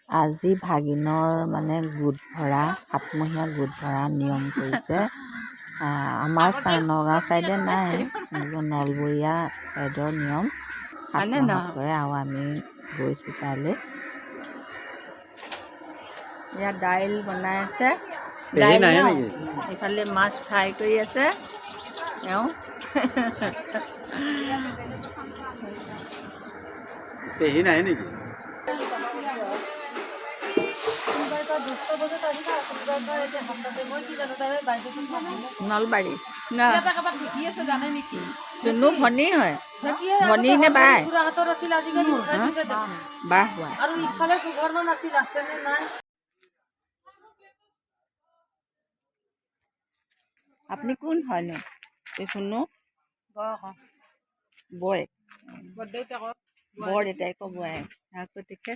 আজি ভাগিনৰ মানে গোট ভৰা সাতমহীয়া গোট ভৰা নিয়ম কৰিছে। আমাৰ নগাঁও ছাইডে নাই, নলবৰীয়া ছাইডৰ নিয়ম সাত মাহত কৰে আৰু আমি গৈছোঁ তালৈ। ইয়াত দাইল বনাই আছে, ইফালে মাছ ফ্ৰাই কৰি আছে এওঁ। পেহী নাহে নেকি? নলবাৰী চুনু ভনী হয়, ভনী নে বাই? বাহ হোৱা। আপুনি কোন হয়নো? চুনু বৈ বৰ দেউতাইক বৈ গতিকে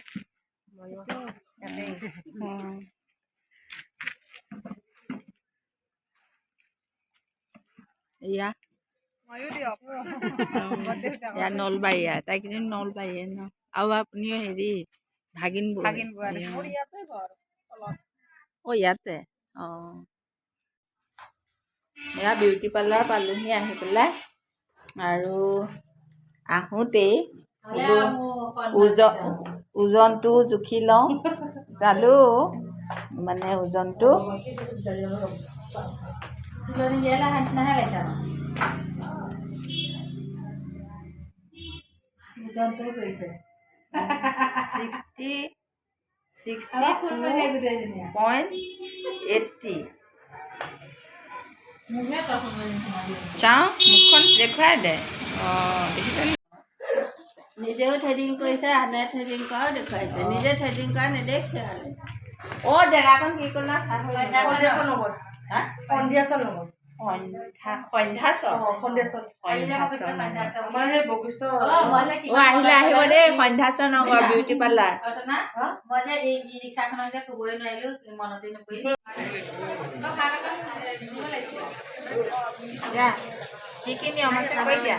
এয়া নলবাৰী, তাই কিন্তু নলবাৰীয়ে ন। আৰু আপুনিও হেৰি ভাগিন অ' ইয়াতে অঁ। এয়া বিউটি পাৰ্লাৰ পালোহি আহি পেলাই, আৰু আহোঁতেই ওজনটো জুখি লওঁ, চালোঁ মানে ওজনটো কৰিছে 62.80। চাওঁ মুখখন দেখুৱাই দে। অঁ দেখিছে, নিজেও থ্ৰেডিং কৰিছে, আনে থ্ৰেডিং কৰাও দেখুৱাইছে, নিজে থ্ৰেডিং কৰা নেদেখে। অ' জেগাকণ কি ক'লা? আহিলে আহিব দেই সন্ধ্যাচৰ নগৰ বিউটি পাৰ্লাৰ। মই যে এই ৰিক্সাখনক যে ক'বই নোৱাৰিলো, মনতে নপৰিল। কি কি নিয়ম আছে কৈ দিয়া।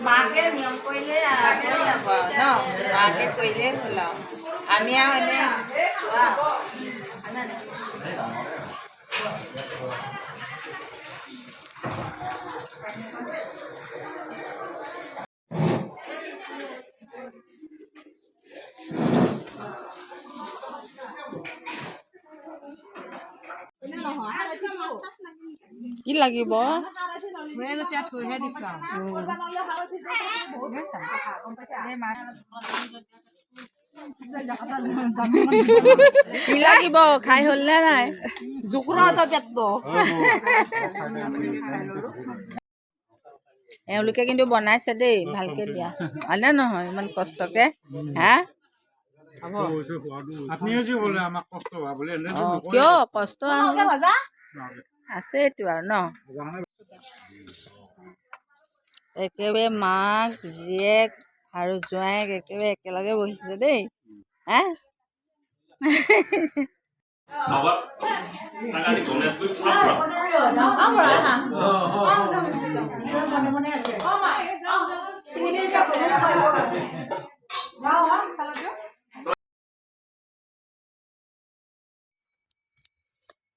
মাকে নিয়ম কৰিলে ন, মাকে কৰিলেই হ'ল আৰু আমি আৰু এনে কি লাগিব? কি লাগিব? খাই হ'ল নে নাই? এওঁলোকে কিন্তু বনাইছে দেই, ভালকে দিয়া হয়নে নহয়? ইমান কষ্টকে। হা কিয় কষ্ট আছে এইটো আৰু ন। একেবাৰে মাক জীয়েক আৰু জোঁৱায়েক একেবাৰে একেলগে বহিছে দেই। হা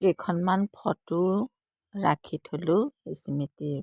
কেইখনমান ফটো ৰাখি থলো স্মৃতিৰ।